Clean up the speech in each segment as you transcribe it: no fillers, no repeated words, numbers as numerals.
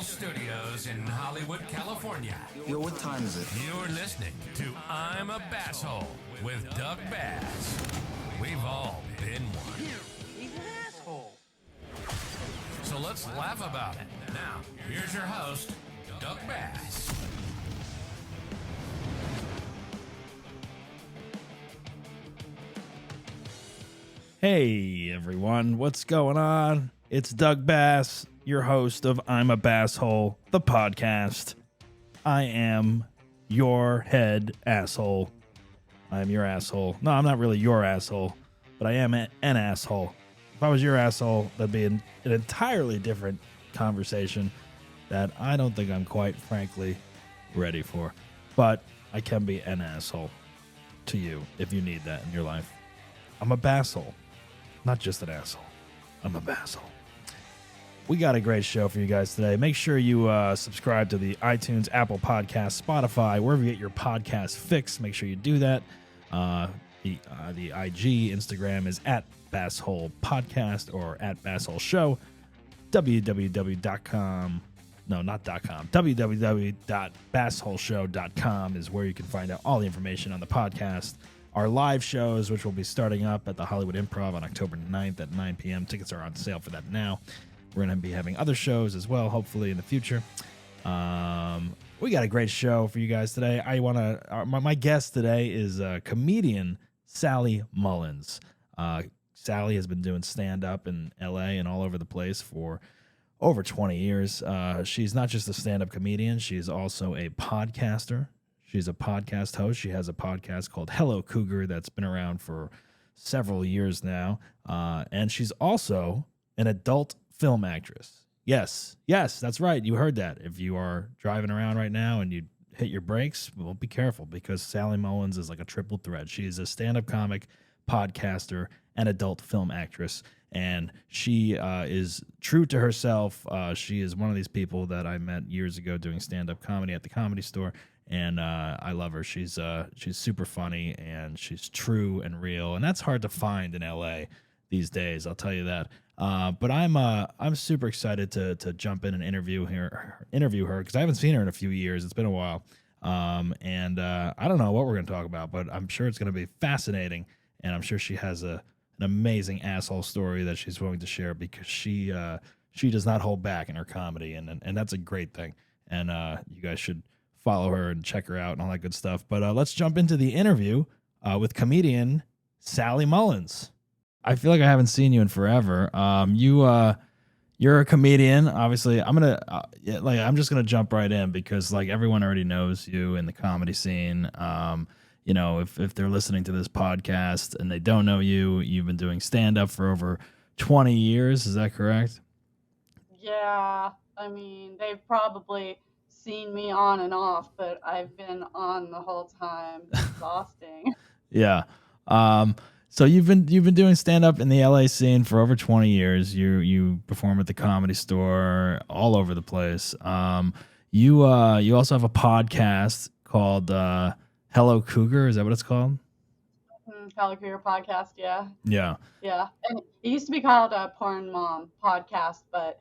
Basshole Studios in Hollywood, California. Yo, what time is it? You're listening to I'm a Basshole with Doug Bass. We've all been one. He's an asshole. So let's laugh about it. Now, here's your host, Doug Bass. Hey everyone, what's going on? It's Doug Bass, your host of I'm a Basshole, the podcast. I am your head asshole. I am your asshole. No, I'm not really your asshole, but I am an asshole. If I was your asshole, that'd be an entirely different conversation that I don't think I'm quite frankly ready for. But I can be an asshole to you if you need that in your life. I'm a basshole. Not just an asshole. I'm a basshole. We got a great show for you guys today. Make sure you subscribe to the iTunes, Apple Podcasts, Spotify, wherever you get your podcast fix. Make sure you do that. The IG, Instagram is at Basshole Podcast or at Basshole Show. www.com. No, not .com. www.bassholeshow.com is where you can find out all the information on the podcast. Our live shows, which will be starting up at the Hollywood Improv on October 9th at 9 p.m. Tickets are on sale for that now. We're going to be having other shows as well, hopefully in the future. We got a great show for you guys today. My guest today is comedian Sally Mullins. Sally has been doing stand-up in L.A. and all over the place for over 20 years. She's not just a stand-up comedian. She's also a podcaster. She's a podcast host. She has a podcast called Hello Cougar that's been around for several years now. And she's also an adult film actress. Yes, that's right. You heard that. If you are driving around right now and you hit your brakes, well, be careful because Sally Mullins is like a triple threat. She's a stand-up comic, podcaster, and adult film actress. And she is true to herself. She is one of these people that I met years ago doing stand-up comedy at the Comedy Store. And I love her. She's super funny, and she's true and real, and that's hard to find in LA these days. I'll tell you that. But I'm super excited to jump in and interview her because I haven't seen her in a few years. It's been a while, and I don't know what we're going to talk about, but I'm sure it's going to be fascinating, and I'm sure she has an amazing asshole story that she's willing to share because she does not hold back in her comedy, and that's a great thing. And you guys should follow her and check her out and all that good stuff. But let's jump into the interview with comedian Sally Mullins. I feel like I haven't seen you in forever. You're a comedian. Obviously, I'm just gonna jump right in because like everyone already knows you in the comedy scene. If they're listening to this podcast and they don't know you, you've been doing stand up for over 20 years. Is that correct? Yeah, I mean they've probably seen me on and off, but I've been on the whole time. It's exhausting. Yeah. So you've been doing stand up in the LA scene for over 20 years. You perform at the Comedy Store all over the place. You also have a podcast called Hello Cougar. Is that what it's called? Hello Cougar podcast, yeah. Yeah. Yeah. And it used to be called a Porn Mom podcast, but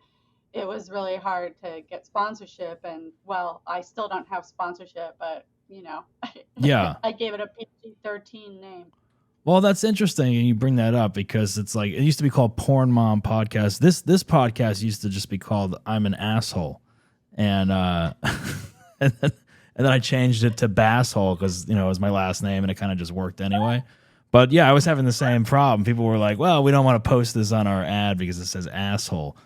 it was really hard to get sponsorship, and well, I still don't have sponsorship, but Yeah. I gave it a PG-13 name. Well, that's interesting, and you bring that up because it's like it used to be called Porn Mom Podcast. This podcast used to just be called I'm an Asshole, and and then I changed it to Basshole because it was my last name, and it kind of just worked anyway. But yeah, I was having the same problem. People were like, "Well, we don't want to post this on our ad because it says asshole."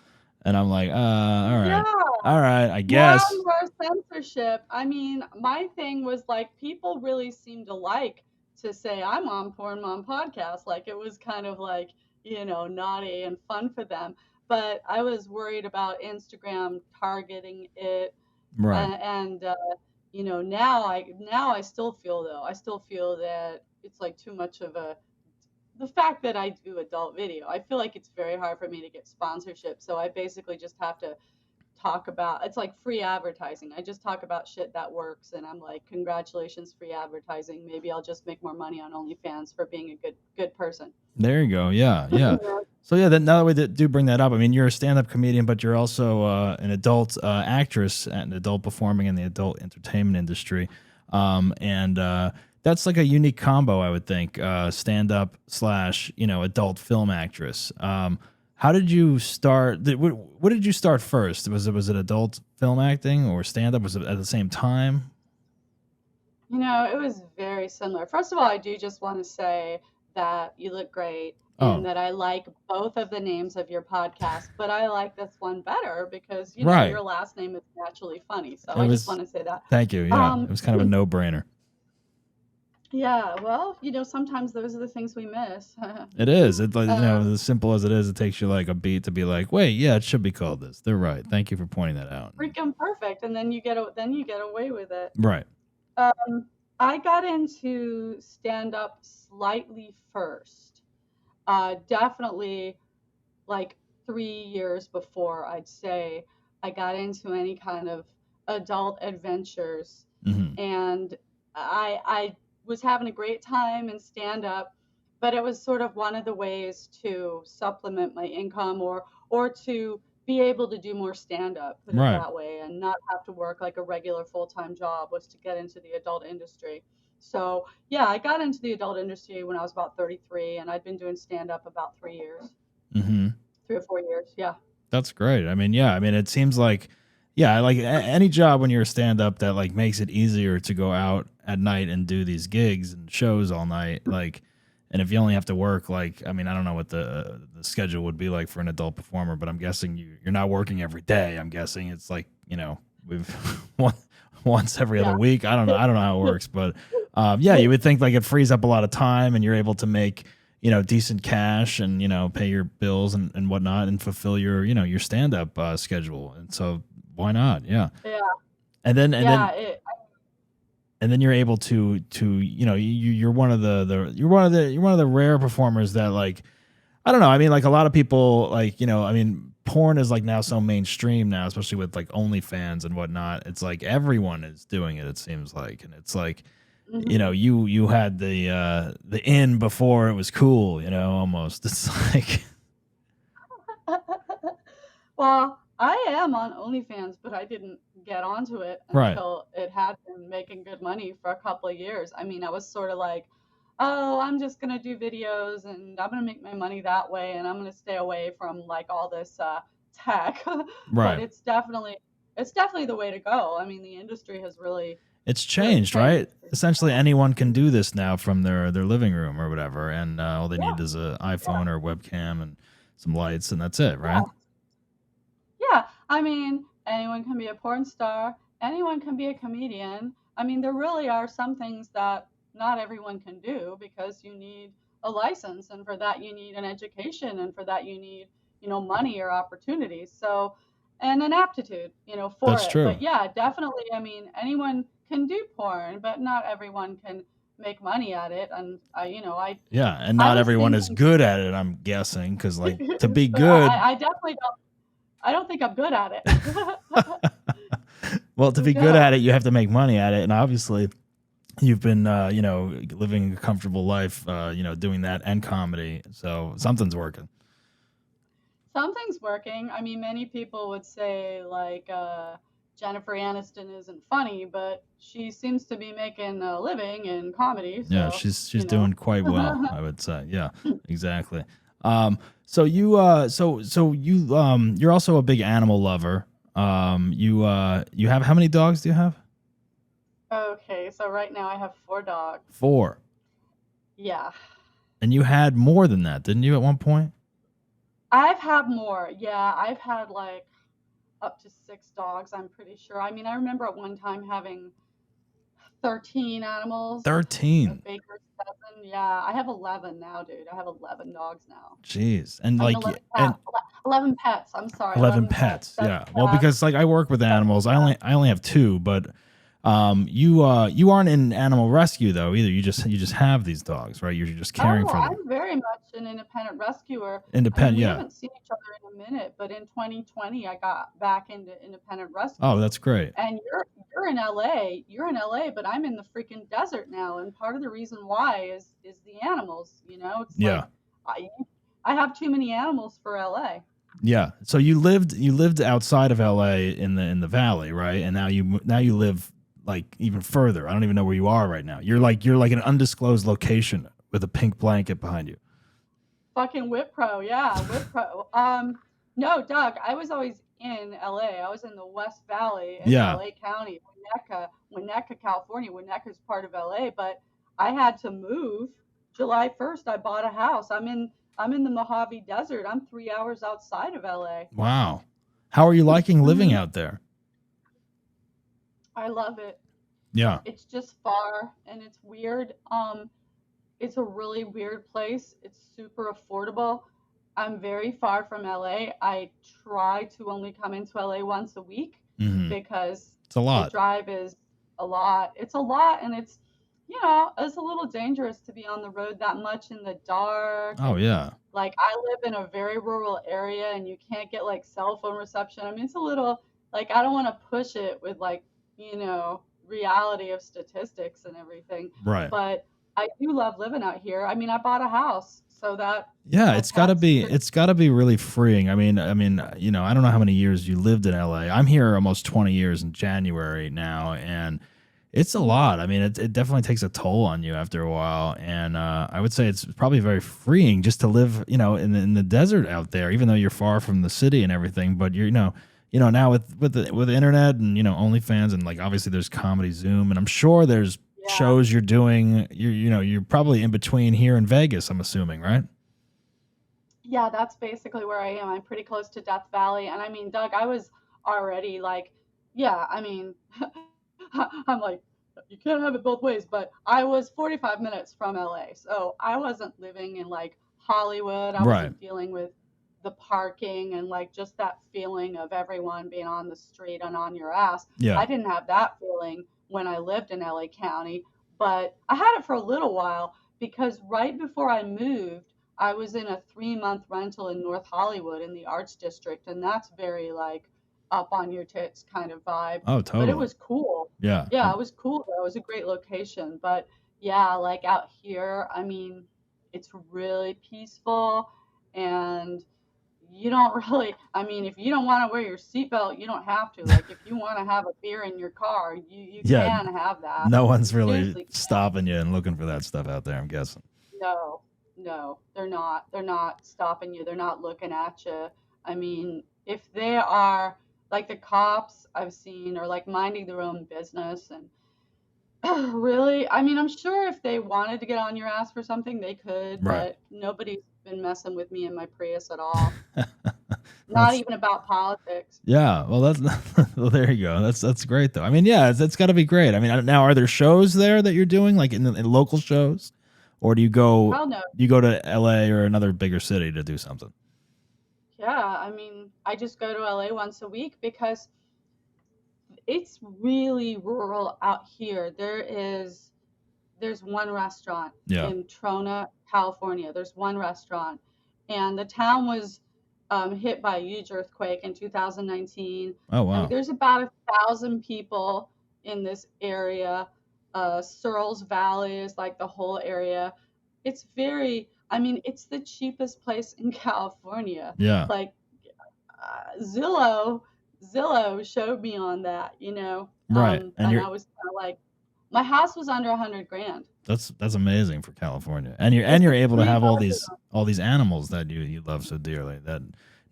And I'm like, all right, Yeah. all right, I guess. More censorship. I mean, my thing was like people really seem to like to say I'm on Porn Mom podcast. Like it was kind of like, naughty and fun for them. But I was worried about Instagram targeting it. Right. Now I still feel that it's like too much of the fact that I do adult video, I feel like it's very hard for me to get sponsorship. So I basically just have to talk about, it's like free advertising. I just talk about shit that works, and I'm like, congratulations, free advertising. Maybe I'll just make more money on OnlyFans for being a good person. There you go. Yeah, yeah. So yeah, then now that we do bring that up, I mean, you're a stand-up comedian, but you're also an adult actress and adult performing in the adult entertainment industry, and that's like a unique combo, I would think. Stand-up slash adult film actress. How did you start? What did you start first? Was it adult film acting or stand-up? Was it at the same time? It was very similar. First of all, I do just want to say that you look great Oh, and that I like both of the names of your podcast, but I like this one better because, right. your last name is naturally funny. So It I just was. want to say that. Thank you. Yeah, it Um, was kind of a no-brainer. yeah, well, sometimes those are the things we miss. It is. It's like Um, as simple as it is. It takes you like a beat to be like, wait, yeah, it should be called this. They're right. Thank you for pointing that out. Freaking perfect, and then you get away with it. Right. Um, I got into stand up slightly first. Definitely like 3 years before, I'd say, I got into any kind of adult adventures. Hmm. And I was having a great time in stand up, but it was sort of one of the ways to supplement my income, or to be able to do more stand up, put it Right. that way, and not have to work like a regular full-time job, was to get into the adult industry. So, yeah, I got into the adult industry when I was about 33, and I'd been doing stand up about 3 years, Hmm. 3 or 4 years. Yeah. That's great. I mean, yeah. I mean, it seems like, yeah, like any job when you're a stand-up that like makes it easier to go out at night and do these gigs and shows all night. Like, and if you only have to work, like, I mean, I don't know what the schedule would be like for an adult performer, but I'm guessing you're not working every day. I'm guessing it's like we've one, once every other Yeah. week. I don't know how it works, but yeah, you would think like it frees up a lot of time and you're able to make decent cash and pay your bills and whatnot and fulfill your your stand up schedule. And so why not? Yeah. Yeah. And then Yeah. you're able to you're one of the rare performers that, like, I don't know. I mean, like, a lot of people, like, I mean, porn is like now so mainstream now, especially with like OnlyFans and whatnot. It's like everyone is doing it, it seems like. And it's like, Mhm. you had the in before it was cool, almost. It's like, Well, I am on OnlyFans, but I didn't get onto it right. until it had been making good money for a couple of years. I mean, I was sort of like, oh, I'm just gonna do videos and I'm gonna make my money that way, and I'm gonna stay away from like all this tech. But Right. it's definitely the way to go. I mean, the industry has really It's really changed, changed. right? Essentially, anyone can do this now from their living room or whatever, and all they Yeah, need is an iPhone yeah, or webcam and some lights, and that's it, yeah. right? Yeah, I mean, anyone can be a porn star, anyone can be a comedian. I mean, there really are some things that not everyone can do because you need a license, and for that you need an education, and for that you need, money or opportunities. So, and an aptitude, for That's it. true. But yeah, definitely, I mean, anyone can do porn, but not everyone can make money at it. And Yeah, and I not was everyone is thinking, good at it, I'm guessing, because like to be but I, good, I definitely don't. I don't think I'm good at it. well, to be good Yeah. at it, you have to make money at it, and obviously, you've been living a comfortable life, doing that and comedy, so something's working. Something's working. I mean, many people would say like Jennifer Aniston isn't funny, but she seems to be making a living in comedy. Yeah, So, she's you know. doing quite well, I would say. Yeah, exactly. So you're also a big animal lover. You have, how many dogs do you have? Okay, so right now I have 4 dogs. 4. Yeah. And you had more than that, didn't you, at one point? I've had more. Yeah, I've had like up to 6 dogs, I'm pretty sure. I mean, I remember at one time having 13 animals, a 13. baker's dozen. Yeah, I have 11 now, dude. I have 11 dogs now. Jeez. And I mean, like 11 and cats. 11 pets. I'm sorry, 11 11 pets. pets. Seven Yeah. Well, cats. because like I work with animals. I only have 2, but You aren't in animal rescue though either. You just have these dogs, right? You're just caring for them. I'm very much an independent rescuer. Independent, We yeah. haven't seen each other in a minute, but in 2020, I got back into independent rescue. Oh, that's great. And you're in LA. You're in LA, but I'm in the freaking desert now. And part of the reason why is the animals. It's Yeah. like I have too many animals for LA. Yeah. So you lived outside of LA in the valley, right? And now you live like even further. I don't even know where you are right now. You're like an undisclosed location with a pink blanket behind you. Fucking Wipro, yeah, Wipro. No, Doug, I was always in LA. I was in the West Valley in LA County, Winnetka, California. Winnetka is part of LA, but I had to move. July 1st, I bought a house. I'm in the Mojave Desert. I'm 3 hours outside of LA. Wow. How are you liking living out there? I love it. Yeah. It's just far and it's weird. It's a really weird place. It's super affordable. I'm very far from LA. I try to only come into LA once a week because it's a lot. The drive is a lot. It's a lot, and it's a little dangerous to be on the road that much in the dark. Oh yeah. Like I live in a very rural area and you can't get like cell phone reception. I mean, it's a little like I don't want to push it with like, reality of statistics and everything. Right. But I do love living out here. I mean, I bought a house, so that it's got to be really freeing. I mean, I don't know how many years you lived in LA. I'm here almost 20 years in January now, and it's a lot. I mean, it definitely takes a toll on you after a while, and I would say it's probably very freeing just to live, in the desert out there, even though you're far from the city and everything. But you're, now with the internet and OnlyFans and like obviously there's Comedy Zoom, and I'm sure there's shows you're doing. You're probably in between here and Vegas, I'm assuming, right? Yeah, that's basically where I am. I'm pretty close to Death Valley, and I mean, Doug, I was already like, I mean. I'm like, you can't have it both ways, but I was 45 minutes from LA, so I wasn't living in like Hollywood. I wasn't dealing with the parking and like just that feeling of everyone being on the street and on your ass. Yeah. I didn't have that feeling when I lived in LA County, but I had it for a little while because right before I moved, I was in a 3-month rental in North Hollywood in the Arts District, and that's very like up on your tits kind of vibe. Oh, totally. But it was cool. Yeah. Yeah, it was cool though. It was a great location. But yeah, like out here, I mean, it's really peaceful, and you don't really, I mean, if you don't want to wear your seatbelt, you don't have to. Like if you want to have a beer in your car, you can have that. No one's really stopping you and looking for that stuff out there, I'm guessing. No, they're not. They're not stopping you. They're not looking at you. I mean, if they are like the cops I've seen are like minding their own business, and really, I mean, I'm sure if they wanted to get on your ass for something, they could, but nobody's been messing with me in my Prius at all. Not even about politics. Yeah, well, well, there you go. That's great though. I mean, yeah, that's got to be great. I mean, now are there shows there that you're doing, like in local shows, or do you go? Hell no. You go to LA or another bigger city to do something? Yeah, I mean, I just go to LA once a week because it's really rural out here. There's one restaurant in Trona, California. There's one restaurant, and the town was hit by a huge earthquake in 2019. Oh wow! I mean, there's about 1,000 people in this area. Searles Valley is like the whole area. It's very. I mean, it's the cheapest place in California. Yeah. Like Zillow showed me on that, Right. And I was kind of like, my house was under $100,000. That's amazing for California, and you're able to have all these animals that you love so dearly that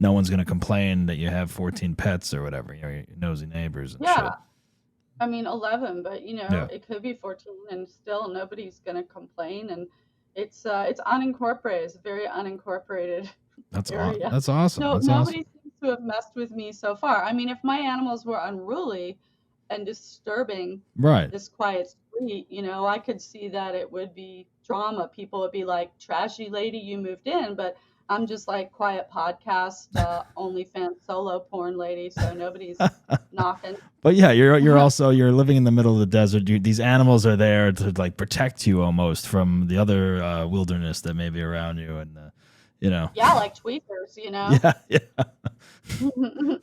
no one's gonna complain that you have 14 pets or whatever. Your nosy neighbors and shit. I mean 11, but it could be 14, and still nobody's gonna complain. And it's unincorporated. It's very unincorporated. That's area. That's awesome. No, that's nobody awesome. seems to have messed with me so far. I mean, if my animals were unruly and disturbing this quiet street, I could see that it would be drama. People would be like, trashy lady, you moved in. But I'm just like quiet podcast, OnlyFans solo porn lady, so nobody's knocking. But yeah, you're living in the middle of the desert. These animals are there to like protect you almost from the other wilderness that may be around you, and Yeah, like tweakers, yeah, yeah,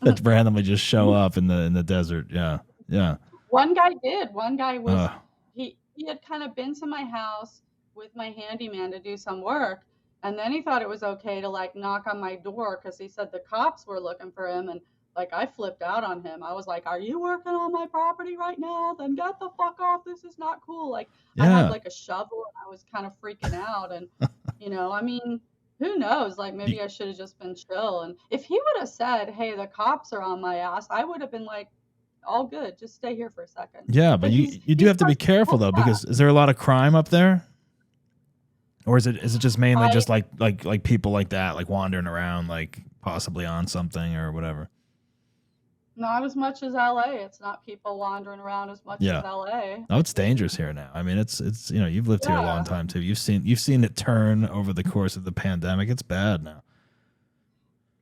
that randomly just show up in the desert. Yeah, yeah. One guy did. One guy was Uh, he had kind of been to my house with my handyman to do some work, and then he thought it was okay to like knock on my door because he said the cops were looking for him, and like I flipped out on him. I was like, "Are you working on my property right now? Then get the fuck off. This is not cool." Like I had yeah. like a shovel and I was kind of freaking out, and I mean, who knows? Like maybe I should have just been chill. And if he would have said, "Hey, the cops are on my ass," I would have been like, all good. Just stay here for a second. Yeah, but you do have to be careful though, because is there a lot of crime up there, or is it just mainly just like people like that, like wandering around, like possibly on something or whatever? Not as much as LA. It's not people wandering around as much as LA. Oh, it's dangerous here now. I mean, it's you've lived here a long time too. You've seen it turn over the course of the pandemic. It's bad now.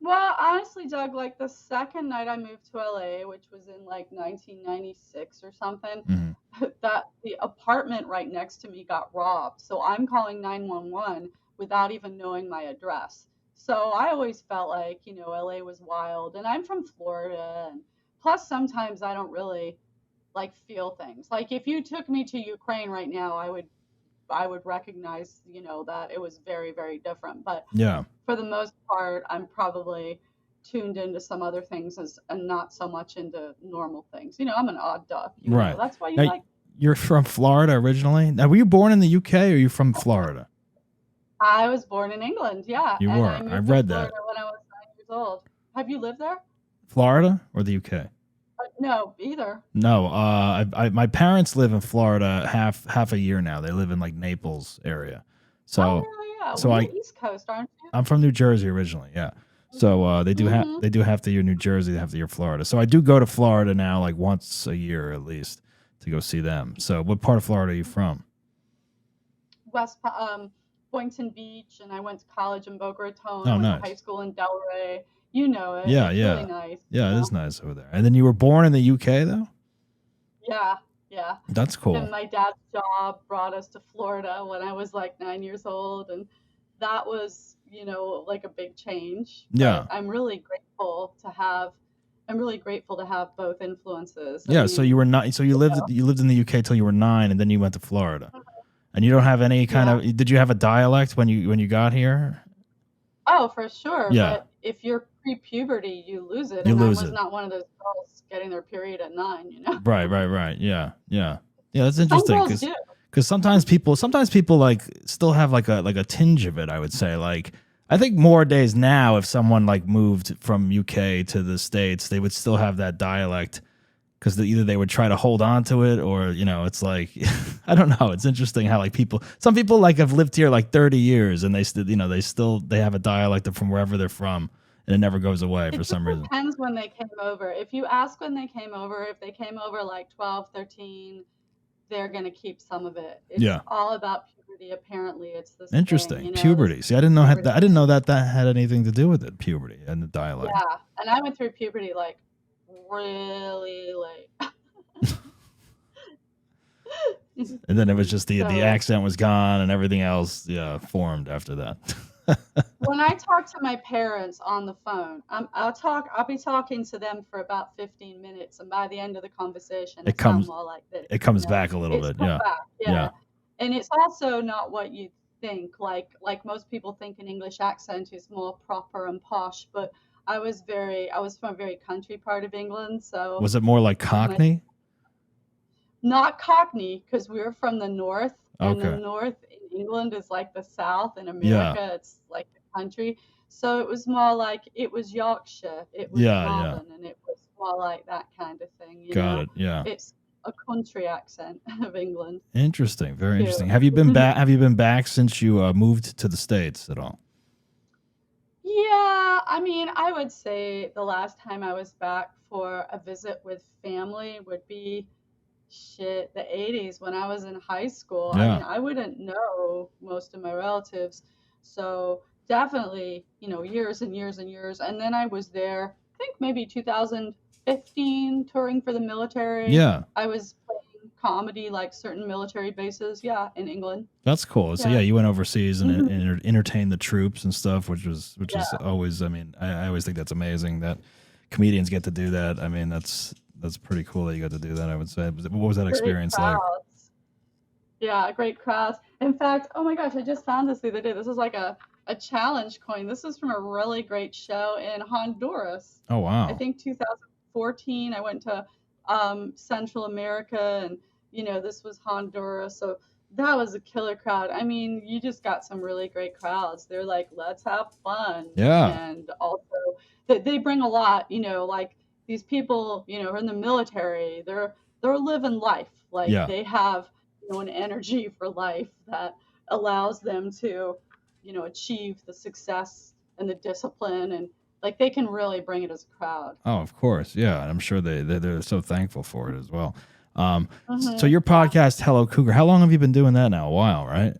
Well, honestly, Doug, like the second night I moved to LA, which was in like 1996 or something, that the apartment right next to me got robbed. So I'm calling 911 without even knowing my address. So I always felt like, LA was wild, and I'm from Florida, and plus sometimes I don't really like feel things. Like if you took me to Ukraine right now, I would recognize, that it was very, very different. But yeah, for the most part, I'm probably tuned into some other things and not so much into normal things. I'm an odd duck. Right. That's why you're from Florida originally. Now, were you born in the UK or are you from Florida? I was born in England. Yeah. You were. I read that when I was 9 years old. Have you lived there? Florida or the UK? No, either. No. My parents live in Florida half a year now. They live in like Naples area. So yeah. So You're East Coast, aren't you? I'm from New Jersey originally. Yeah. So they do have the year New Jersey, they have the year Florida. So I do go to Florida now like once a year at least to go see them. So what part of Florida are you from? West Boynton Beach, and I went to college in Boca Raton. Oh, I went nice. to high school in Delray. You know it. Yeah, it's yeah. really nice. Yeah, it is nice over there. And then you were born in the UK though? Yeah, yeah. That's cool. And my dad's job brought us to Florida when I was like 9 years old, and that was, like a big change. Yeah. But I'm really grateful to have both influences. Yeah, so you were not so you lived in the UK till you were 9 and then you went to Florida. And you don't have any kind of did you have a dialect when you got here? Oh, for sure. Yeah. But if you're pre-puberty, you lose it. You and lose I was it. not one of those girls getting their period at 9, Right. Yeah. Yeah, that's interesting Some girls do. because sometimes people like still have like a tinge of it, I would say. Like I think more days now if someone like moved from UK to the States, they would still have that dialect because either they would try to hold on to it or, it's like, I don't know. It's interesting how like some people like have lived here like 30 years and they still, they have a dialect from wherever they're from and it never goes away for some reason. It depends when they came over. If you ask when they came over, if they came over like 12, 13, they're going to keep some of it. It's all about puberty. Apparently it's this interesting thing, puberty. See, I didn't know that had anything to do with it, puberty and the dialect. Yeah. And I went through puberty like really late. And then it was just the accent was gone and everything else formed after that. When I talk to my parents on the phone, I'll be talking to them for about 15 minutes, and by the end of the conversation it comes more like this. It comes back a little bit. Yeah. And it's also not what you think. Like most people think an English accent is more proper and posh, but I was from a very country part of England, so was it more like Cockney? Not Cockney, because we were from the north, and Okay. the north in England is like the south. In America, it's like the country. So it was more like it was Yorkshire, it was Northern, and it was more like that kind of thing. Got it. Yeah. It's a country accent of England. Interesting. Very interesting. Have you been back? Have you been back since you moved to the States at all? Yeah, I mean, I would say the last time I was back for a visit with family would be the 80s when I was in high school. Yeah. I mean, I wouldn't know most of my relatives. So definitely, years and years and years. And then I was there, I think maybe 2015, touring for the military. Yeah. I was playing comedy, like certain military bases, yeah, in England. That's cool. So Yeah. you went overseas and Mhm. entertained the troops and stuff, which is always. I mean, I always think that's amazing that comedians get to do that. I mean, that's pretty cool that you got to do that. I would say. What was that Great experience like? crowds. Yeah, great crowds. In fact, oh my gosh, I just found this the other day. This is like a challenge coin. This is from a really great show in Honduras. Oh I wow. think 2014. I went to Central America, and this was Honduras. So that was a killer crowd. I mean, you just got some really great crowds. They're like, let's have fun. Yeah. And also, they bring a lot. Like these people, are in the military. They're living life. Like Yeah. they have, an energy for life that allows them to, achieve the success and the discipline, and like they can really bring it as a crowd. Oh, of course. Yeah, and I'm sure they're so thankful for it as well. So Mhm. your podcast, Hello Cougar, how long have you been doing that now? A while, right?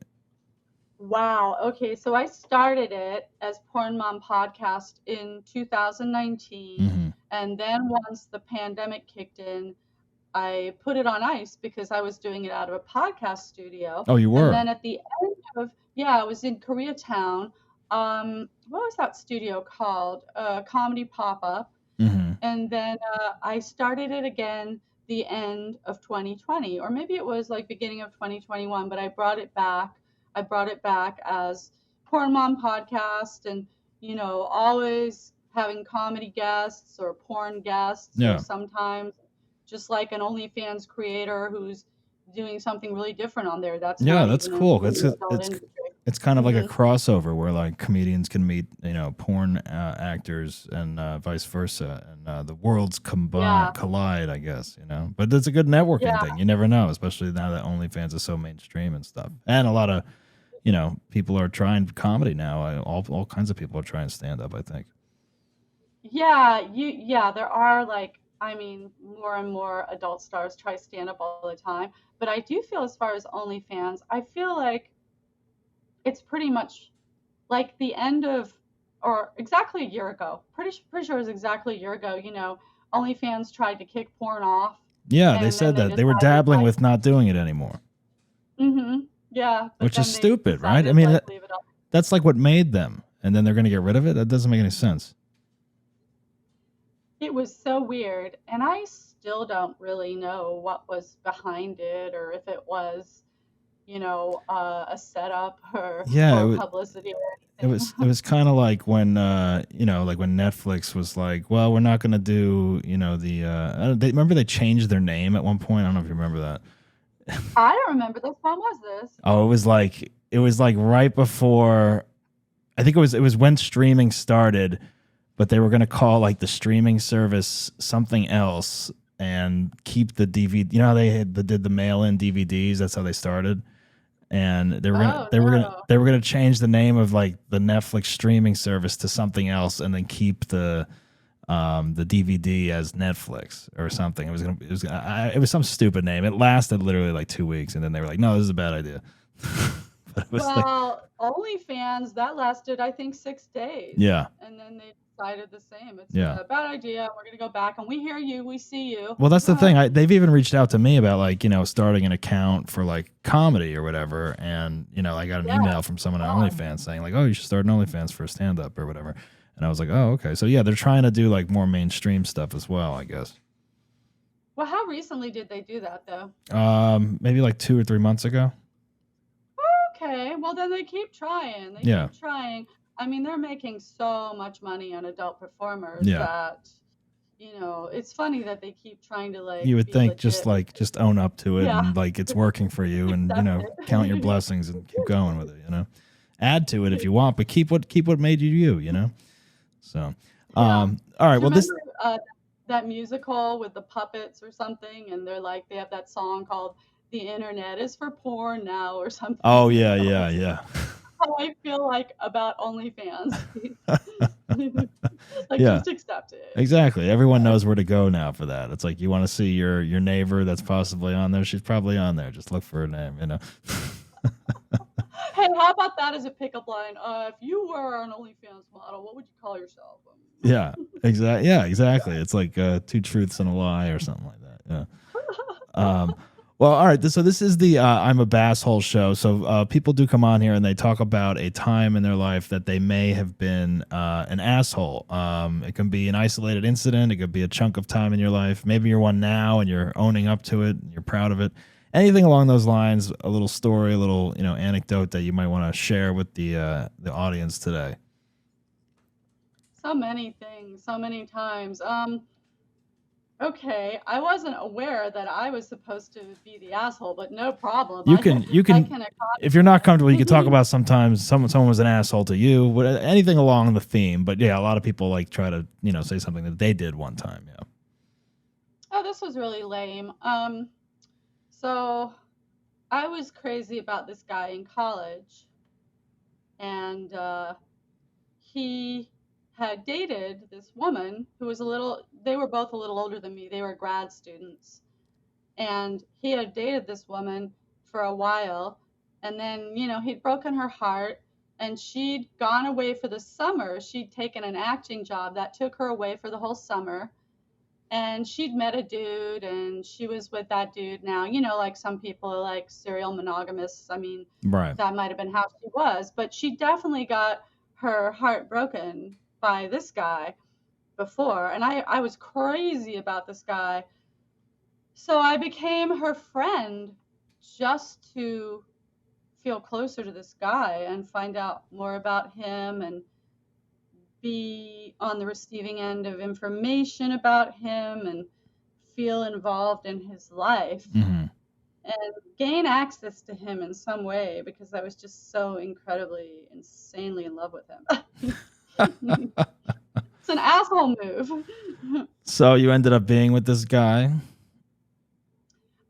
Wow. Okay. So I started it as Porn Mom Podcast in 2019. Mm-hmm. And then once the pandemic kicked in, I put it on ice because I was doing it out of a podcast studio. Oh, you And were? then at the end of, yeah, I was in Koreatown. What was that studio called? Comedy Pop Up. Mm-hmm. And then I started it again the end of 2020, or maybe it was like beginning of 2021, but I brought it back. I brought it back as Porn Mom Podcast, and, always having comedy guests or porn guests, Yeah. or sometimes just like an OnlyFans creator who's doing something really different on there. That's Yeah, not that's even cool. in It's the adult industry. it's kind of like a Mhm. crossover where like comedians can meet, porn actors and vice versa, and the worlds Yeah. collide, I guess, But it's a good networking Yeah. thing. You never know, especially now that OnlyFans is so mainstream and stuff. And a lot of, people are trying comedy now. All kinds of people are trying stand up, I think. Yeah, there are like, I mean, more and more adult stars try stand up all the time. But I do feel, as far as OnlyFans, I feel like it's pretty much like the end of, or exactly a year ago. Pretty sure it was exactly a year ago. OnlyFans tried to kick porn off, Yeah, they and then said they that they were decided dabbling like, with not doing it anymore, yeah, but which is then they stupid, right? I decided mean, like leave it up. that's like what made them, and then they're going to get rid of it. That doesn't make any sense. It was so weird, and I still don't really know what was behind it, or if it was, a setup, or Yeah, publicity or it anything. was kind of like when like when Netflix was like, well, we're not going to do they remember they changed their name at one point. I don't know if you remember that. I don't remember this. When was this? Oh, it was like right before. I think it was when streaming started, but they were going to call like the streaming service something else and keep the DVD. You know how they did the mail-in DVDs? That's how they started. And they were Oh they no. were gonna change the name of like the Netflix streaming service to something else, and then keep the DVD as Netflix or something. It was some stupid name. It lasted literally like 2 weeks, and then they were like, no, this is a bad idea. But it was like, Well, OnlyFans, that lasted, I think, 6 days. yeah, And then they decided the same. It's yeah. a bad idea. We're going to go back, and we hear you. We see you. Well, that's the thing. They've even reached out to me about like starting an account for like comedy or whatever, and I got an Yeah. email from someone on OnlyFans saying like, oh, you should start an OnlyFans for a stand up or whatever. And I was like, oh, okay. So yeah, they're trying to do like more mainstream stuff as well, I guess. Well, how recently did they do that, though? Maybe like 2 or 3 months ago. Okay, well then they keep trying. They Yeah. keep trying. I mean, they're making so much money on adult performers Yeah. that, it's funny that they keep trying to like You would be think legit. just own up to it Yeah. and like it's working for you, and Accept it. count your blessings and keep going with it. Add to it if you want, but keep what made you. So, Yeah. all right. Do you Well, this. remember that musical with the puppets or something? And they're like, they have that song called "The Internet is for Porn Now" or something. Oh yeah, yeah, yeah. How I feel like about OnlyFans. Like, Yeah. just accept it. Exactly. Everyone knows where to go now for that. It's like you want to see your neighbor that's possibly on there. She's probably on there. Just look for her name. Hey, how how about that as a pickup line? If you were an OnlyFans model, what would you call yourself? Yeah, exactly. Yeah, exactly. It's like two truths and a lie or something like that. Yeah. Well, all right. So this is the I'm a Basshole show. So people do come on here and they talk about a time in their life that they may have been an asshole. It can be an isolated incident. It could be a chunk of time in your life. Maybe you're one now and you're owning up to it. And you're proud of it. Anything along those lines, a little story, a little anecdote that you might want to share with the audience today. So many things, so many times. Okay, I wasn't aware that I was supposed to be the asshole, but no problem. You can if you're not comfortable, you can talk about sometimes someone was an asshole to you, anything along the theme. But yeah, a lot of people like try to say something that they did one time. Yeah. Oh, this was really lame. So I was crazy about this guy in college, and he had dated this woman who was they were both a little older than me. They were grad students. And he had dated this woman for a while. And then, he'd broken her heart and she'd gone away for the summer. She'd taken an acting job that took her away for the whole summer. And she'd met a dude and she was with that dude now. Like some people are like serial monogamists. I mean, right. That might have been how she was. But she definitely got her heart broken by this guy before, and I was crazy about this guy, so I became her friend just to feel closer to this guy and find out more about him and be on the receiving end of information about him and feel involved in his life. Mm-hmm. And gain access to him in some way because I was just so incredibly, insanely in love with him. It's an asshole move. So you ended up being with this guy?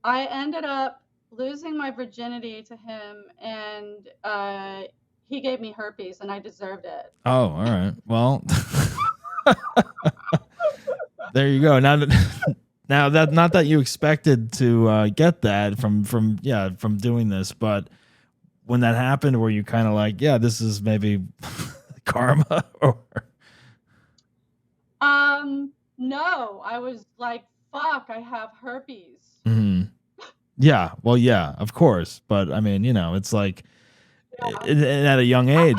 I ended up losing my virginity to him, and he gave me herpes, and I deserved it. Oh, all right. Well, there you go. Now that not that you expected to get that from doing this, but when that happened, were you kind of like, yeah, this is maybe karma or? No, I was like, fuck, I have herpes. Mm-hmm. Yeah, well, yeah, of course, but I mean, it's like at a young age.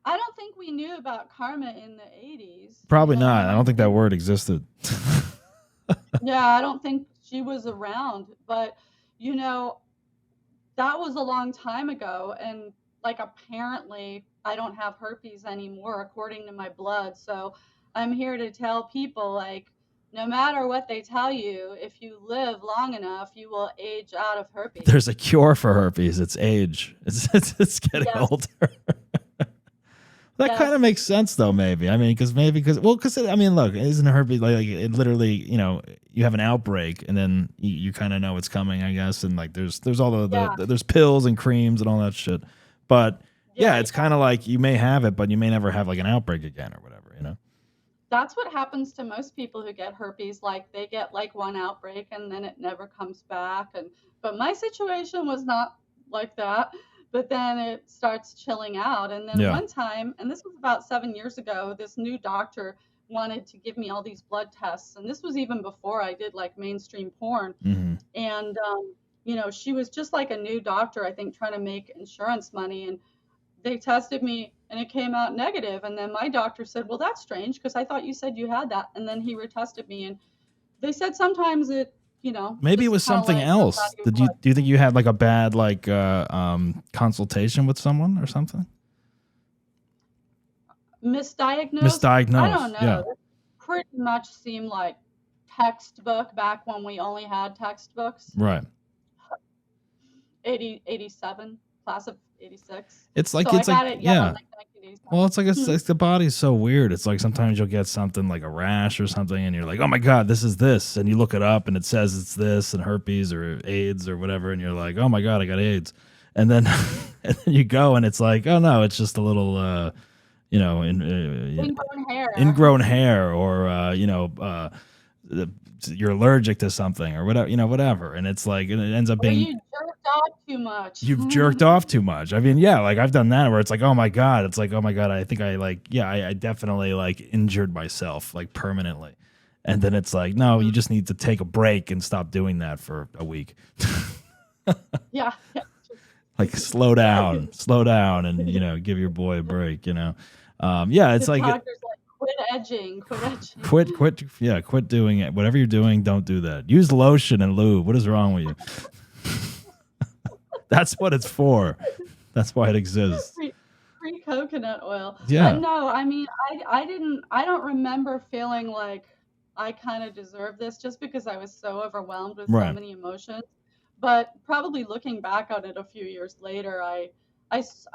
I don't think we knew about karma in the 80s. Probably not. I don't think that word existed. Yeah, I don't think she was around, but that was a long time ago, and like apparently I don't have herpes anymore according to my blood. So I'm here to tell people, like, no matter what they tell you, if you live long enough, you will age out of herpes. There's a cure for herpes. It's age. It's getting older. That kind of makes sense, though. Maybe. I mean, because I mean, look, isn't herpes like it literally? You have an outbreak, and then you kind of know it's coming, I guess. And like, there's all there's pills and creams and all that shit. But yeah, it's kind of like you may have it, but you may never have like an outbreak again or whatever. That's what happens to most people who get herpes. Like they get like one outbreak, and then it never comes back. But my situation was not like that. But then it starts chilling out. And then one time, and this was about 7 years ago, this new doctor wanted to give me all these blood tests. And this was even before I did like mainstream porn. Mm-hmm. And, she was just like a new doctor, I think, trying to make insurance money. And they tested me and it came out negative. And then my doctor said, well, that's strange because I thought you said you had that. And then he retested me and they said sometimes it, maybe it was something else. Do you think you had like a bad consultation with someone or something? Misdiagnosed? I don't know. Yeah. It pretty much seemed like textbook back when we only had textbooks. Right. 87, class of 86. It's like so it's like it, yeah. Like well, it's like it's the body's so weird. It's like sometimes you'll get something like a rash or something, and you're like, "Oh my god, this is this," and you look it up, and it says it's this, and herpes or AIDS or whatever, and you're like, "Oh my god, I got AIDS," and then you go, and it's like, "Oh no, it's just a little, ingrown hair, or you're allergic to something or whatever, and it's like it ends up being." You jerked off too much. You've jerked off too much. I mean, yeah, like I've done that where it's like, oh my God. It's like, oh my God, I think I definitely like injured myself like permanently. And then it's like, no, you just need to take a break and stop doing that for a week. Yeah. Like slow down, and, give your boy a break, Yeah, it's The like, doctor's like, quit edging. quit doing it. Whatever you're doing, don't do that. Use lotion and lube. What is wrong with you? That's what it's for. That's why it exists. Free coconut oil. Yeah. No, I mean, I don't remember feeling like I kind of deserved this just because I was so overwhelmed with so many emotions. But probably looking back on it a few years later, I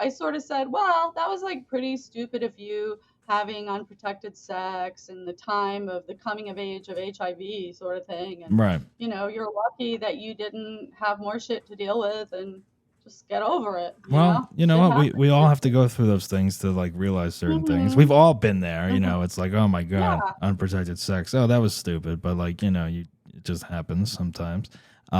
sort of said, well, that was like pretty stupid of you having unprotected sex in the time of the coming of age of HIV sort of thing. And, you're lucky that you didn't have more shit to deal with and just get over it. You know what? We all have to go through those things to like realize certain things. We've all been there, It's like, oh my God, unprotected sex. Oh, that was stupid. But like, it just happens sometimes. You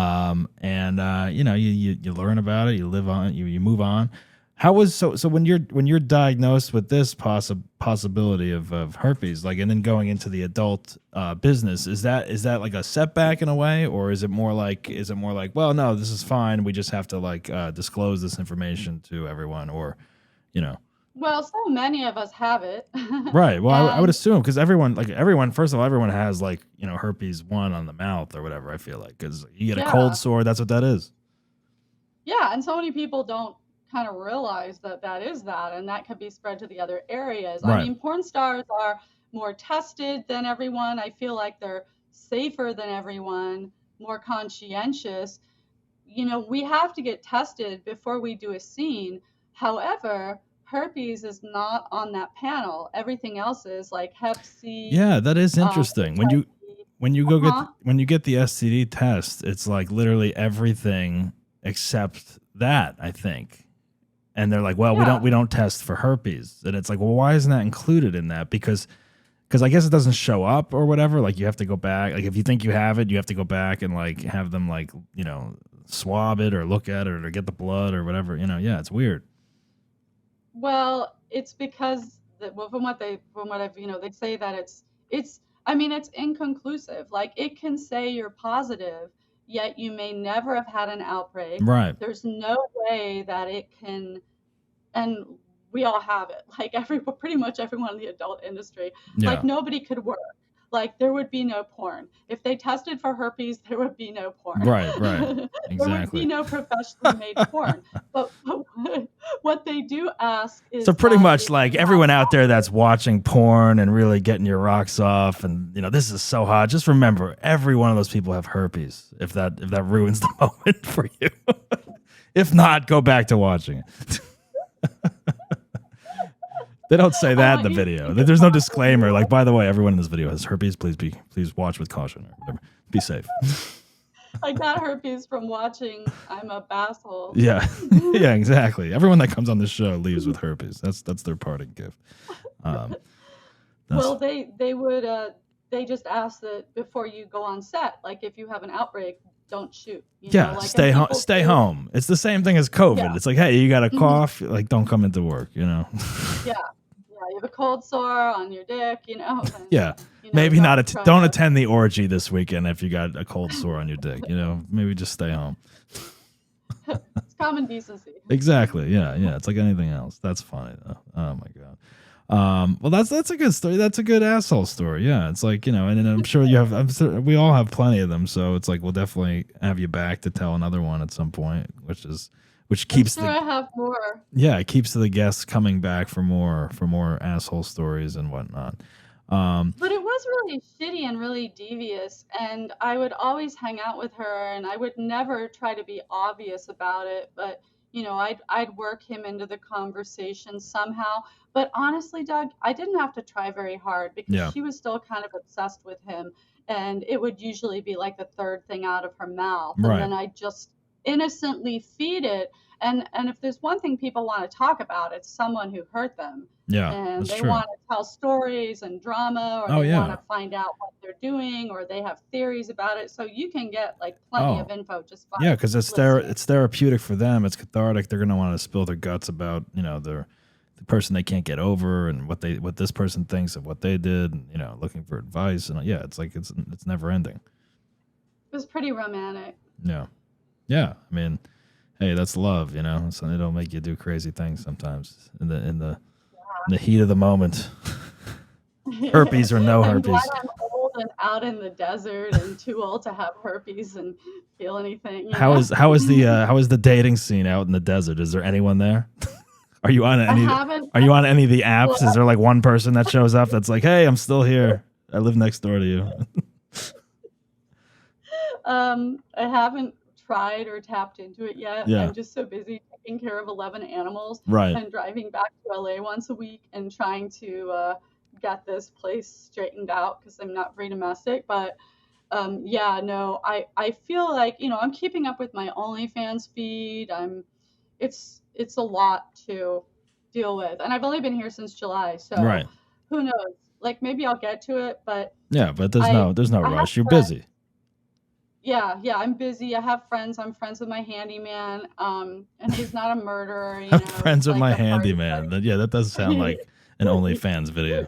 learn about it, you live on it, you move on. How was so when you're diagnosed with this possibility of herpes, like, and then going into the adult business, is that like a setback in a way, or is it more like well, no, this is fine, we just have to like disclose this information to everyone, or Well, so many of us have it. Right. Well, I would assume because everyone, first of all, everyone has like, herpes 1 on the mouth or whatever, I feel like, because you get a cold sore. That's what that is. Yeah. And so many people don't kind of realize that is that, and that could be spread to the other areas. Right. I mean, porn stars are more tested than everyone. I feel like they're safer than everyone, more conscientious. We have to get tested before we do a scene. However, herpes is not on that panel. Everything else is, like Hep C. Yeah, that is interesting. When you get the STD test, it's like literally everything except that, I think. And they're like, well, we don't test for herpes. And it's like, well, why isn't that included in that? Because I guess it doesn't show up or whatever. Like you have to go back. Like if you think you have it, you have to go back and like have them like, swab it or look at it or get the blood or whatever. Yeah, it's weird. Well, it's because from what I've, they say that it's inconclusive. Like it can say you're positive, yet you may never have had an outbreak. Right. There's no way that it can, and we all have it. Like pretty much everyone in the adult industry. Yeah. Like nobody could work. Like there would be no porn. If they tested for herpes, there would be no porn. Right. Exactly. There would be no professionally made porn. But what they do ask is, so pretty much like everyone out there that's watching porn and really getting your rocks off, and this is so hot. Just remember, every one of those people have herpes. If that ruins the moment for you, if not, go back to watching it. They don't say that in the video. There's no disclaimer. Like, by the way, everyone in this video has herpes. Please watch with caution or whatever. Be safe. I got herpes from watching I'm a Basshole. Yeah. Yeah, exactly. Everyone that comes on this show leaves with herpes. That's their parting gift. Well, they just ask that before you go on set, like if you have an outbreak, don't shoot. Stay home. It's the same thing as COVID. Yeah. It's like, hey, you got a cough, like don't come into work, Yeah. You have a cold sore on your dick, and, yeah. Maybe don't attend the orgy this weekend if you got a cold sore on your dick, maybe just stay home. It's common decency. Exactly. Yeah. It's like anything else. That's funny though. Oh my God. Well, that's a good story. That's a good asshole story. Yeah, it's like and I'm sure we all have plenty of them. So it's like we'll definitely have you back to tell another one at some point, which keeps I have more. Yeah, it keeps the guests coming back for more asshole stories and whatnot. But it was really shitty and really devious, and I would always hang out with her, and I would never try to be obvious about it, but. I'd work him into the conversation somehow. But honestly, Doug, I didn't have to try very hard because she was still kind of obsessed with him. And it would usually be like the third thing out of her mouth. Right. And then I just innocently feed it. And if there's one thing people want to talk about, it's someone who hurt them. Yeah, And that's they true. want to tell stories and drama, or Oh, they want yeah. to find out what they're doing, or they have theories about it. So you can get like plenty of info just by Yeah, because listening. it's therapeutic for them. It's cathartic. They're gonna want to spill their guts about the person they can't get over and what this person thinks of what they did. And, looking for advice and yeah, it's like it's never ending. It was pretty romantic. Yeah, yeah. I mean, hey, that's love. So it'll make you do crazy things sometimes in the heat of the moment. Herpes or no I'm herpes. glad I'm old and out in the desert and too old to have herpes and feel anything. How is the dating scene out in the desert? Is there anyone there? Are you on any of the apps? Is there like one person that shows up that's like, "Hey, I'm still here. I live next door to you." I haven't tried or tapped into it yet. Yeah. I'm just so busy taking care of 11 animals Right. and driving back to LA once a week and trying to get this place straightened out because I'm not very domestic. But I feel like, I'm keeping up with my OnlyFans feed. It's a lot to deal with. And I've only been here since July, so Right. who knows? Like maybe I'll get to it, but Yeah, but there's no I have rush. You're friends. busy. Yeah, I'm busy. I have friends. I'm friends with my handyman. And he's not a murderer, I'm friends he's with like my a party handyman. Yeah, that does sound like an OnlyFans video.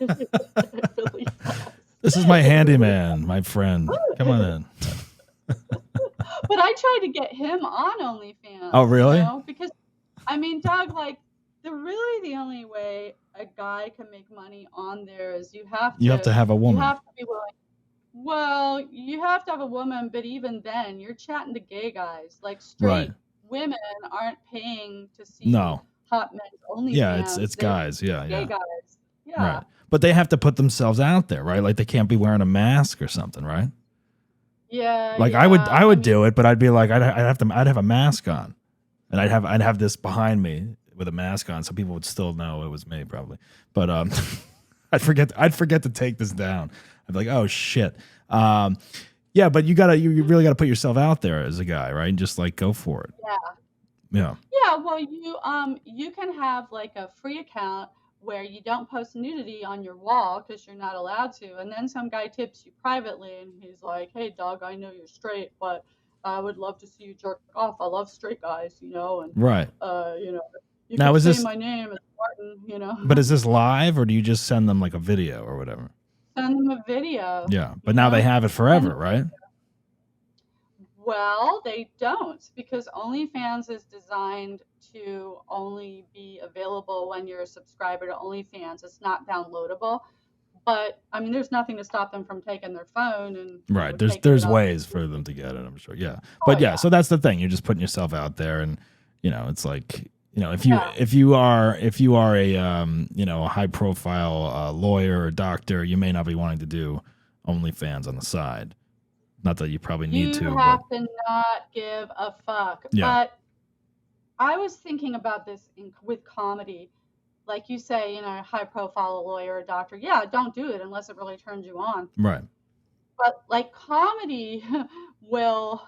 It really does. This is my handyman, my friend. Come on in. But I tried to get him on OnlyFans. Oh, really? Because, Doug, like, the only way a guy can make money on there is you have to have a woman. You have to be willing. Well, you have to have a woman, but even then, you're chatting to gay guys. Like, straight Right. women aren't paying to see No. hot men's OnlyFans. Yeah, it's They're guys. Yeah, gay yeah. guys. Yeah. Right. But they have to put themselves out there, right? Like they can't be wearing a mask or something, right? Yeah. Like yeah. I would do it, but I'd be like I'd have a mask on, and I'd have this behind me with a mask on, so people would still know it was me probably. But I'd forget to take this down. I'd be like, oh shit. Yeah, but you really gotta put yourself out there as a guy, right? And just like go for it. Yeah. Yeah. Yeah, well, you can have like a free account where you don't post nudity on your wall because you're not allowed to, and then some guy tips you privately, and he's like, "Hey, Doug, I know you're straight, but I would love to see you jerk off. I love straight guys, and Right. You Now, can is say this- my name, it's Martin, But is this live, or do you just send them like a video or whatever? Send them a video. Yeah. But now they have it forever, And- right? Well, they don't, because OnlyFans is designed to only be available when you're a subscriber to OnlyFans. It's not downloadable. But there's nothing to stop them from taking their phone and Right. taking There's it off. ways for them to get it, I'm sure. Yeah. Oh, But yeah. so that's the thing. You're just putting yourself out there, and it's like if Yeah. you are a a high profile lawyer or doctor, you may not be wanting to do OnlyFans on the side. Not that you probably need You to. have to not give a fuck. Yeah. But I was thinking about this with comedy. Like you say, high profile lawyer or doctor. Yeah, don't do it unless it really turns you on. Right. But like comedy will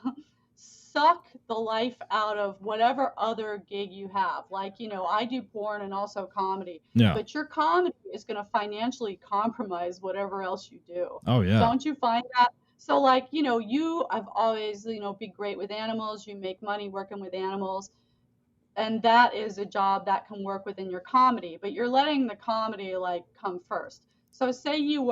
suck the life out of whatever other gig you have. Like, I do porn and also comedy. Yeah. But your comedy is going to financially compromise whatever else you do. Oh yeah. Don't you find that? So like, you have always, be great with animals. You make money working with animals. And that is a job that can work within your comedy, but you're letting the comedy like come first. So say you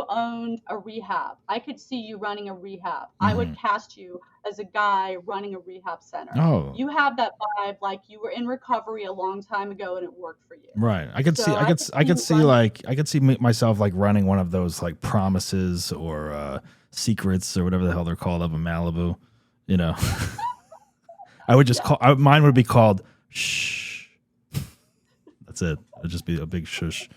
owned a rehab. I could see you running a rehab. I would cast you as a guy running a rehab center. Oh. You have that vibe like you were in recovery a long time ago and it worked for you. Right. I could So see I could see myself like running one of those like promises or secrets or whatever the hell they're called up in Malibu, I would just mine would be called shh. That's it. It'd just be a big shush.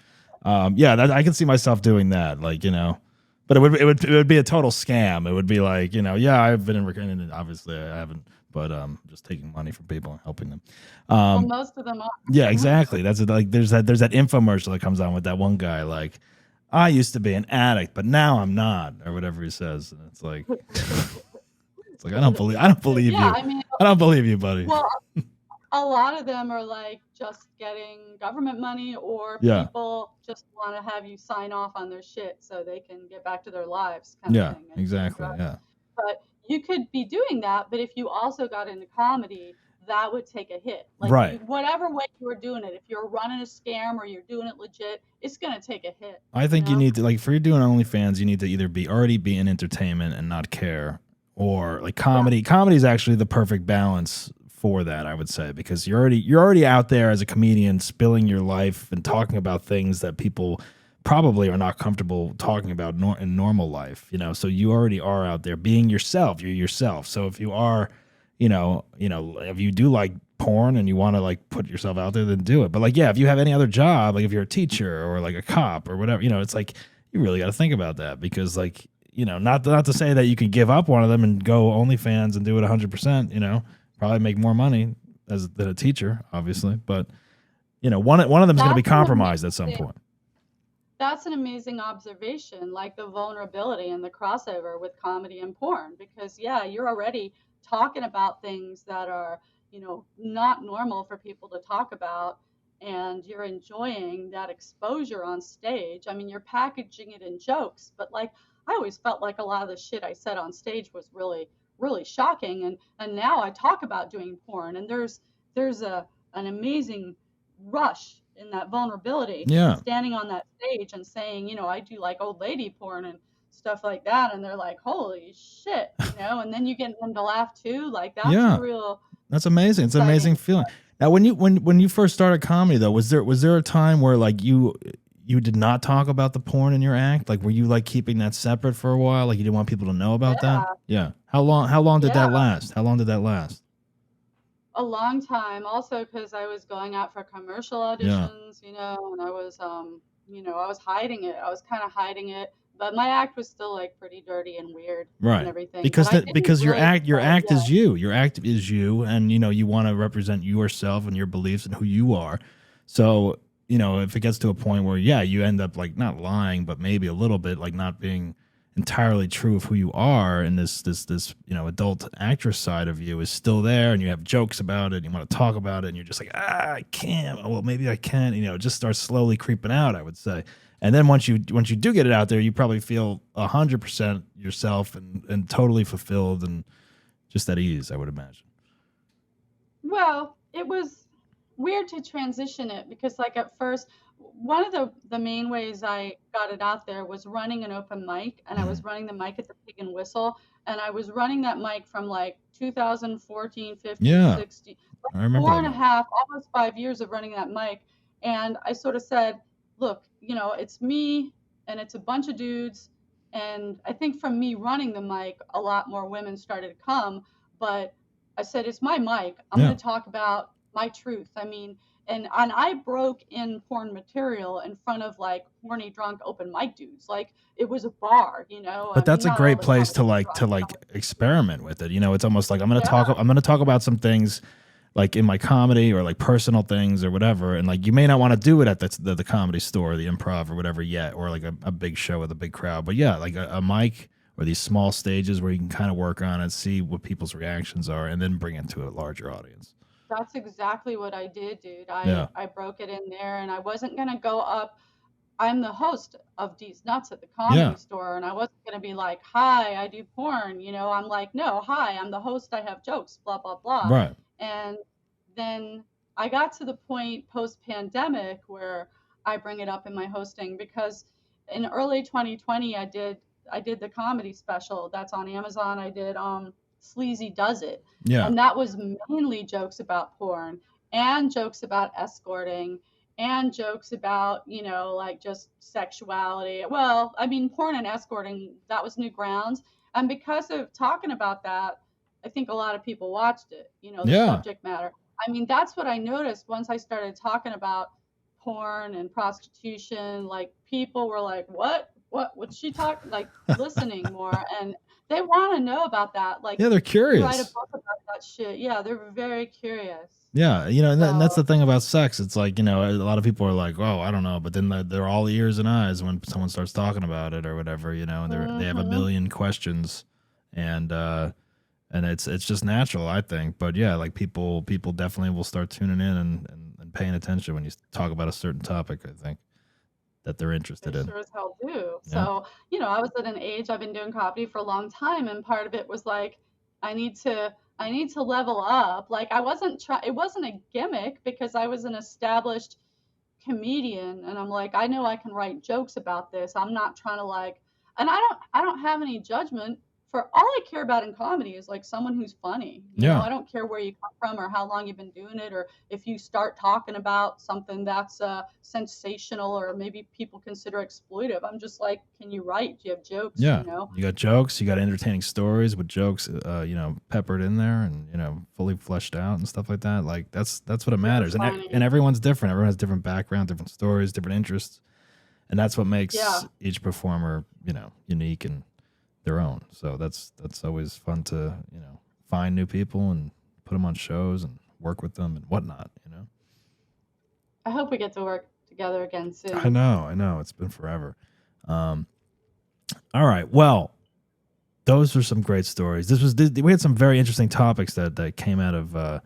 I can see myself doing that, like, but it would be a total scam. It would be like, I've been in recovery, and obviously I haven't, but just taking money from people and helping them. well, most of them are. Yeah, exactly. That's like there's that infomercial that comes on with that one guy like, I used to be an addict, but now I'm not, or whatever he says. And it's like It's like I don't believe Yeah, you. I mean, I don't believe you, buddy. well, a lot of them are like just getting government money, or Yeah. people just want to have you sign off on their shit so they can get back to their lives, kind of Yeah, thing. And exactly. Yeah. but you could be doing that, but if you also got into comedy, that would take a hit. Like Right. whatever way you were doing it, if you're running a scam or you're doing it legit, it's gonna take a hit. I think you need to, like, for you doing OnlyFans, you need to either already be in entertainment and not care, or like comedy. Yeah. Comedy is actually the perfect balance for that, I would say, because you're already out there as a comedian, spilling your life and talking about things that people probably are not comfortable talking about in normal life. So you already are out there being yourself. You're yourself. So if you are, if you do like porn and you want to like put yourself out there, then do it. But like, yeah, if you have any other job, like if you're a teacher or like a cop or whatever, it's like you really got to think about that, because like, not to say that you can give up one of them and go OnlyFans and do it 100%, probably make more money than a teacher, obviously. But, one of them is going to be compromised at some point. That's an amazing observation, like the vulnerability and the crossover with comedy and porn, because yeah, you're already talking about things that are, not normal for people to talk about, and you're enjoying that exposure on stage. I mean, you're packaging it in jokes, but like I always felt like a lot of the shit I said on stage was really, really shocking, and now I talk about doing porn, and there's an amazing rush in that vulnerability. Yeah. Standing on that stage and saying, I do like old lady porn and stuff like that, and they're like, holy shit, and then you get them to laugh too. Like that's that's amazing. It's an amazing feeling. Now, when you first started comedy, though, was there a time where like you did not talk about the porn in your act? Like, were you like keeping that separate for a while? Like you didn't want people to know about that? Yeah. How long did that last? How long did that last? A long time, also because I was going out for commercial auditions, and I was, I was hiding it. I was kind of hiding it, but my act was still like pretty dirty and weird, and everything. Because your act is you. Your act is you, and you want to represent yourself and your beliefs and who you are. So if it gets to a point where you end up like not lying, but maybe a little bit like not being entirely true of who you are, and this adult actress side of you is still there, and you have jokes about it, and you want to talk about it, and you're just like, I can't. Well, maybe I can. It just starts slowly creeping out, I would say. And then once you do get it out there, you probably feel 100% yourself and totally fulfilled and just at ease, I would imagine. Well, it was weird to transition it, because like at first, one of the main ways I got it out there was running an open mic, and I was running the mic at the Pig and Whistle, and I was running that mic from like 2014, 15, 16, I remember 4.5, almost 5 years of running that mic. And I sort of said, look, it's me and it's a bunch of dudes. And I think from me running the mic, a lot more women started to come, but I said, it's my mic. I'm going to talk about my truth. I mean, and I broke in porn material in front of like horny, drunk, open mic dudes. Like it was a bar, But that's a great place to experiment with it. It's almost like I'm gonna talk about some things like in my comedy or like personal things or whatever, and like you may not want to do it at the comedy store or the Improv or whatever yet, or like a big show with a big crowd. But yeah, like a mic or these small stages where you can kind of work on it, see what people's reactions are, and then bring it to a larger audience. That's exactly what I did, dude. I broke it in there, and I wasn't going to go up. I'm the host of D's Nuts at the Comedy Store, and I wasn't going to be like, hi, I do porn. I'm like, no, hi, I'm the host. I have jokes, blah, blah, blah. Right. And then I got to the point post-pandemic where I bring it up in my hosting, because in early 2020, I did the comedy special that's on Amazon. I did Sleazy Does It. Yeah. And that was mainly jokes about porn and jokes about escorting and jokes about, like just sexuality. Well, I mean, porn and escorting, that was new grounds. And because of talking about that, I think a lot of people watched it, the subject matter. I mean, that's what I noticed once I started talking about porn and prostitution. Like people were like, what's she talking, like listening more, and they want to know about that. Like, they're curious. Write a book about that shit. Yeah, they're very curious. Yeah, and that's the thing about sex. It's like, a lot of people are like, oh, I don't know, but then they're all ears and eyes when someone starts talking about it or whatever, and they have a million questions, and and it's just natural, I think. But yeah, like people definitely will start tuning in and paying attention when you talk about a certain topic, I think, that they're interested They in. sure as hell do. Yeah. So, I was at an age, I've been doing comedy for a long time, and part of it was like, I need to level up. Like it wasn't a gimmick because I was an established comedian, and I'm like, I know I can write jokes about this. I'm not trying to like, and I don't have any judgment. For all I care about in comedy is like someone who's funny. Yeah. I don't care where you come from or how long you've been doing it, or if you start talking about something that's sensational or maybe people consider exploitive. I'm just like, can you write? Do you have jokes? Yeah. You got jokes, you got entertaining stories with jokes, peppered in there and, fully fleshed out and stuff like that. Like that's what it matters. And everyone's different. Everyone has different background, different stories, different interests. And that's what makes each performer, unique and their own. So that's always fun to, find new people and put them on shows and work with them and whatnot, I hope we get to work together again soon. I know. It's been forever. All right. Well, those were some great stories. We had some very interesting topics that came out of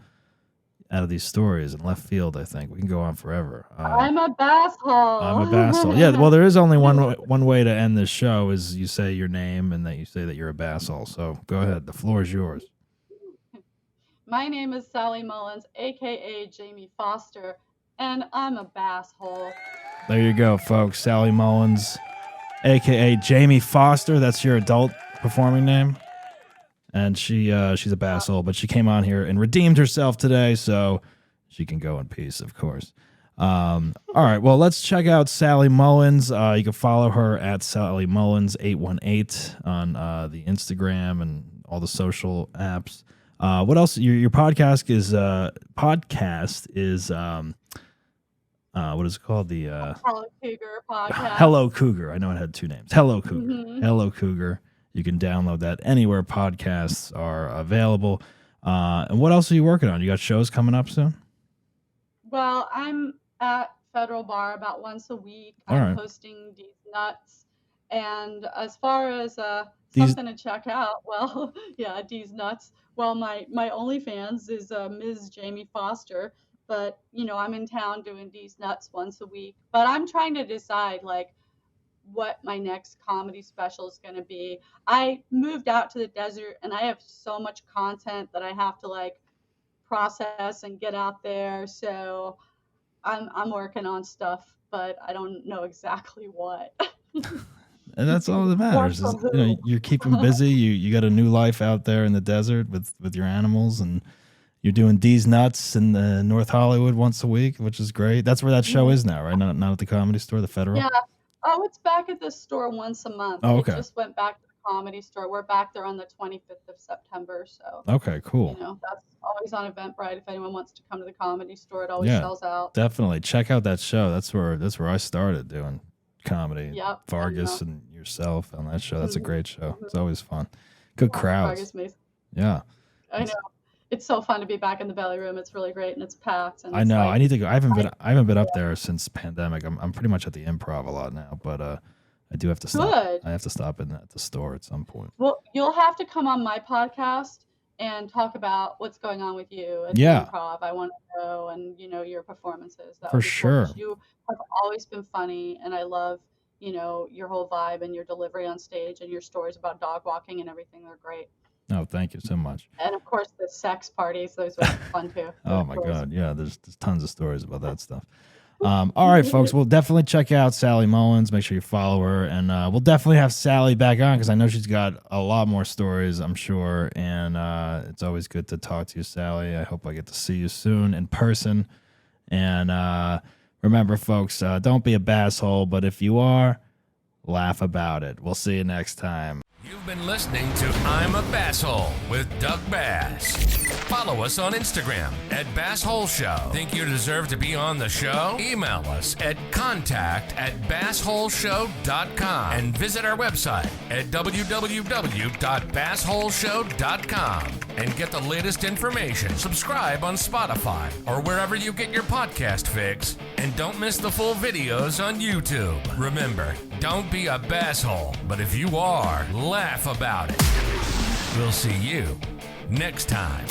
these stories in left field. I think we can go on forever. I'm a basshole. I'm a basshole. Yeah. Well, there is only one way to end this show is you say your name and that you say that you're a basshole. So go ahead. The floor is yours. My name is Sally Mullins, aka Jamie Foster, and I'm a basshole. There you go, folks. Sally Mullins, aka Jamie Foster. That's your adult performing name. And she's a basshole, but she came on here and redeemed herself today, so she can go in peace, of course. All right, well, let's check out Sally Mullins. You can follow her at Sally Mullins 818 on the Instagram and all the social apps. What else? Your podcast is what is it called? The Hello Cougar podcast. Hello Cougar. I know it had two names. Hello Cougar. Mm-hmm. Hello Cougar. You can download that anywhere podcasts are available. And what else are you working on? You got shows coming up soon? Well, I'm at Federal Bar about once a week. All I'm right. hosting These Nuts. And as far as something to check out, well, yeah, These Nuts. Well, my OnlyFans is Ms. Jamie Foster. But, I'm in town doing These Nuts once a week. But I'm trying to decide, like, what my next comedy special is going to be. I moved out to the desert and I have so much content that I have to like process and get out there. So I'm working on stuff, but I don't know exactly what. And that's all that matters. You're keeping busy. You got a new life out there in the desert with your animals, and you're doing These Nuts in North Hollywood once a week, which is great. That's where that show is now, right? Not at the Comedy Store, the Federal? Yeah. Oh, it's back at the store once a month. Oh, okay. It just went back to the Comedy Store. We're back there on the 25th of September. So. Okay, cool. That's always on Eventbrite. If anyone wants to come to the Comedy Store, it always sells out. Definitely check out that show. That's where I started doing comedy. Yep. Vargas and yourself on that show. That's a great show. It's always fun. Good crowds. Vargas Mason. Yeah. I know. It's so fun to be back in the belly room. It's really great and it's packed. And I know. I need to go. I haven't been up there since pandemic. I'm pretty much at the Improv a lot now, but I do have to stop. Good. I have to stop in at the store at some point. Well, you'll have to come on my podcast and talk about what's going on with you at the Improv. I want to know, and your performances. That for would be sure. Cool. You have always been funny, and I love your whole vibe and your delivery on stage and your stories about dog walking and everything. They're great. Oh, thank you so much. And of course, the sex parties, those were fun too. Oh my God. Yeah, there's tons of stories about that stuff. All right, folks, we'll definitely check out Sally Mullins. Make sure you follow her, and we'll definitely have Sally back on because I know she's got a lot more stories, I'm sure, and it's always good to talk to you, Sally. I hope I get to see you soon in person. And remember, folks, don't be a basshole, but if you are, laugh about it. We'll see you next time. You've been listening to I'm a Basshole with Doug Bass. Follow us on Instagram at Basshole Show. Think you deserve to be on the show? Email us at contact@bassholeshow.com and visit our website at www.bassholeshow.com and get the latest information. Subscribe on Spotify or wherever you get your podcast fix. And don't miss the full videos on YouTube. Remember, don't be a basshole, but if you are, laugh about it. We'll see you Next time